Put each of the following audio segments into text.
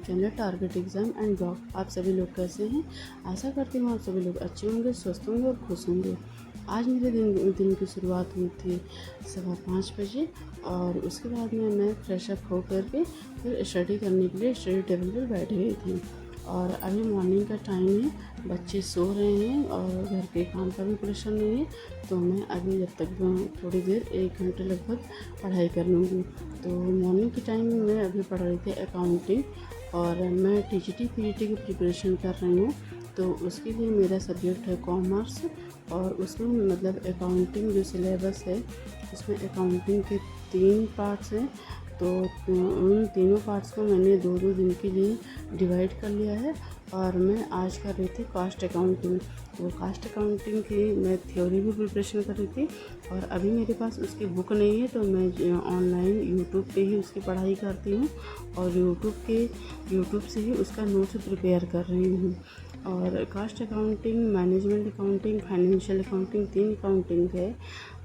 Channel target exam and blog. आप सभी लोग कैसे हैं? आशा करती हूँ आप सभी लोग अच्छे होंगे, स्वस्थ होंगे और खुश होंगे। आज मेरे दिन की शुरुआत हुई थी 5:15 बजे और उसके बाद में मैं फ्रेश अप हो करके फिर स्टडी करने के लिए स्टडी टेबल पर बैठ गई थी। और अभी मॉर्निंग का टाइम है, बच्चे सो रहे हैं और घर के काम का भी प्रेशर नहीं है, तो मैं अभी जब तक थोड़ी देर 1 घंटे लगभग पढ़ाई कर लूँगी। तो मॉर्निंग के टाइम में मैं अभी पढ़ रही थी अकाउंटिंग और मैं टीजीटी पीजीटी की प्रिपरेशन कर रही हूँ। तो उसके लिए मेरा सब्जेक्ट है कॉमर्स और उसमें मतलब अकाउंटिंग जो सिलेबस है उसमें अकाउंटिंग के 3 पार्ट्स हैं। तो उन तीनों पार्ट्स को मैंने 2-2 दिन के लिए डिवाइड कर लिया है और मैं आज कर रही थी कास्ट अकाउंटिंग। तो कास्ट अकाउंटिंग की मैं थ्योरी भी प्रिपरेशन कर रही थी और अभी मेरे पास उसकी बुक नहीं है, तो मैं ऑनलाइन यूट्यूब पे ही उसकी पढ़ाई करती हूँ और यूट्यूब से ही उसका नोट्स प्रिपेयर कर रही हूँ। और cost accounting, management accounting, financial accounting 3 accounting है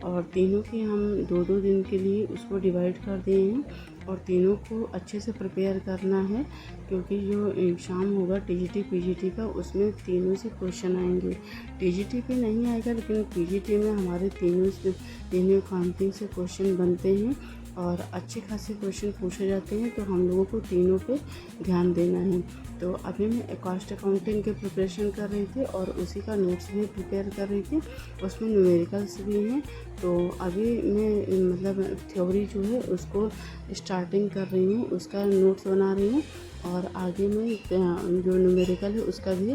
और तीनों की हम 2-2 दिन के लिए उसको डिवाइड कर दिए हैं और तीनों को अच्छे से प्रिपेयर करना है, क्योंकि जो एग्ज़ाम होगा टीजीटी पीजीटी का उसमें तीनों से क्वेश्चन आएंगे। टीजीटी पे नहीं आएगा लेकिन पीजीटी में हमारे तीनों अकाउंटिंग से क्वेश्चन बनते हैं और अच्छे खासे क्वेश्चन पूछे जाते हैं, तो हम लोगों को तीनों पे ध्यान देना है। तो अभी मैं कास्ट अकाउंटिंग की प्रिपरेशन कर रही थी और उसी का नोट्स भी प्रिपेयर कर रही थी, उसमें न्यूमेरिकल्स भी हैं। तो अभी मैं मतलब थ्योरी जो है उसको स्टार्टिंग कर रही हूँ, उसका नोट्स बना रही हूँ और आगे में जो न्यूमेरिकल है उसका भी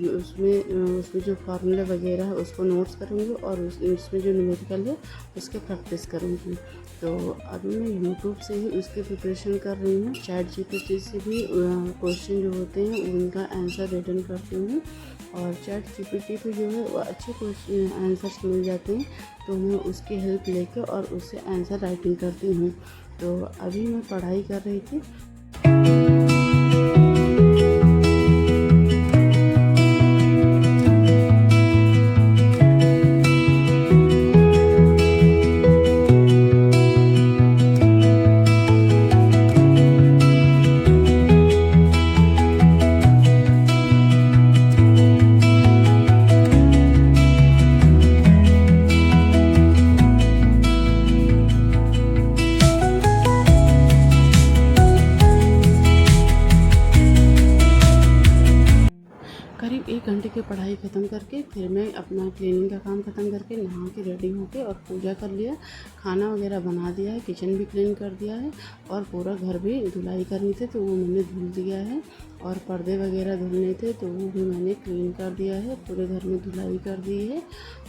उसमें जो फार्मूला वगैरह है उसको नोट्स करूँगी और उसमें जो न्यूमेरिकल है उसके प्रैक्टिस करूँगी। तो अभी मैं यूट्यूब से ही उसकी प्रिपरेशन कर रही हूँ। चैट जीपीटी से भी क्वेश्चन जो होते हैं उनका आंसर रिटर्न करती हूँ और चैट जीपीटी पे जो है वो अच्छे क्वेश्चन आंसर्स मिल जाते हैं, तो मैं उसकी हेल्प लेकर और उससे आंसर राइटिंग करती हूँ। तो अभी मैं पढ़ाई कर रही थी। करीब 1 घंटे की पढ़ाई ख़त्म करके फिर मैं अपना क्लीनिंग का काम ख़त्म करके नहा के रेडी होके और पूजा कर लिया, खाना वगैरह बना दिया है, किचन भी क्लीन कर दिया है और पूरा घर भी धुलाई करनी थी तो वो मैंने धुल दिया है और पर्दे वगैरह धुलने थे तो वो भी मैंने क्लीन कर दिया है, पूरे घर में धुलाई कर दी है।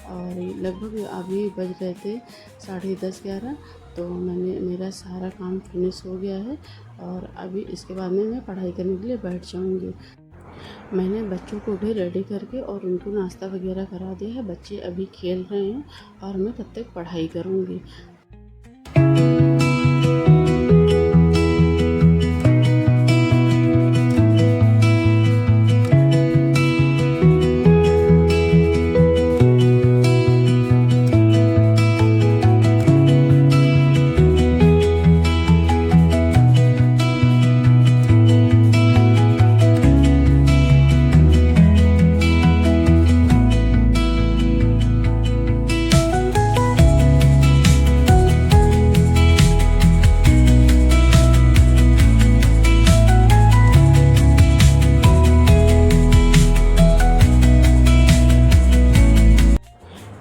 और लगभग अभी बज रहे थे 10:30-11, तो मेरा सारा काम फिनिश हो गया है और अभी इसके बाद में मैं पढ़ाई करने के लिए बैठ जाऊँगी। मैंने बच्चों को भी रेडी करके और उनको नाश्ता वगैरह करा दिया है, बच्चे अभी खेल रहे हैं और मैं तब तक पढ़ाई करूँगी।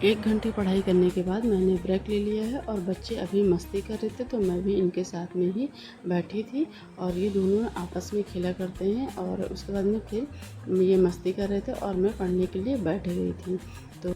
एक घंटे पढ़ाई करने के बाद मैंने ब्रेक ले लिया है और बच्चे अभी मस्ती कर रहे थे तो मैं भी इनके साथ में ही बैठी थी और ये दोनों आपस में खेला करते हैं और उसके बाद में फिर ये मस्ती कर रहे थे और मैं पढ़ने के लिए बैठ गई थी। तो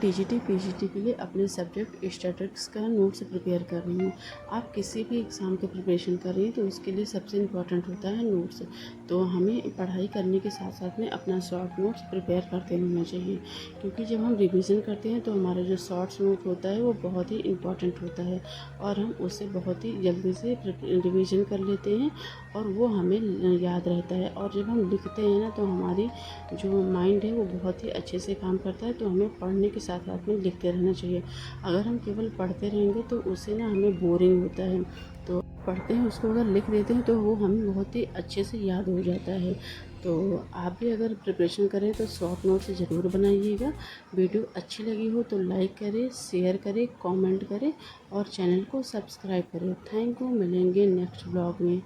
टीजीटी पीजीटी के लिए अपने सब्जेक्ट स्टैटिस्टिक्स का नोट्स प्रिपेयर कर रही हूँ। आप किसी भी एग्ज़ाम की प्रिपरेशन कर रही हैं तो उसके लिए सबसे इम्पोर्टेंट होता है नोट्स। तो हमें पढ़ाई करने के साथ साथ में अपना शॉर्ट नोट्स प्रिपेयर करते रहना चाहिए, क्योंकि जब हम रिवीजन करते हैं तो हमारा जो शॉर्ट्स नोट होता है वो बहुत ही इम्पोर्टेंट होता है और हम उससे बहुत ही जल्दी से रिवीजन कर लेते हैं और वो हमें याद रहता है। और जब हम लिखते हैं ना तो हमारी जो माइंड है वो बहुत ही अच्छे से काम करता है। तो हमें पढ़ने के साथ साथ में लिखते रहना चाहिए। अगर हम केवल पढ़ते रहेंगे तो उससे ना हमें बोरिंग होता है। तो पढ़ते हैं उसको अगर लिख देते हैं तो वो हमें बहुत ही अच्छे से याद हो जाता है। तो आप भी अगर प्रिपरेशन करें तो शॉर्ट नोट्स ज़रूर बनाइएगा। वीडियो अच्छी लगी हो तो लाइक करें, शेयर करें, कमेंट करें और चैनल को सब्सक्राइब करें। Thank you. मिलेंगे नेक्स्ट ब्लॉग में।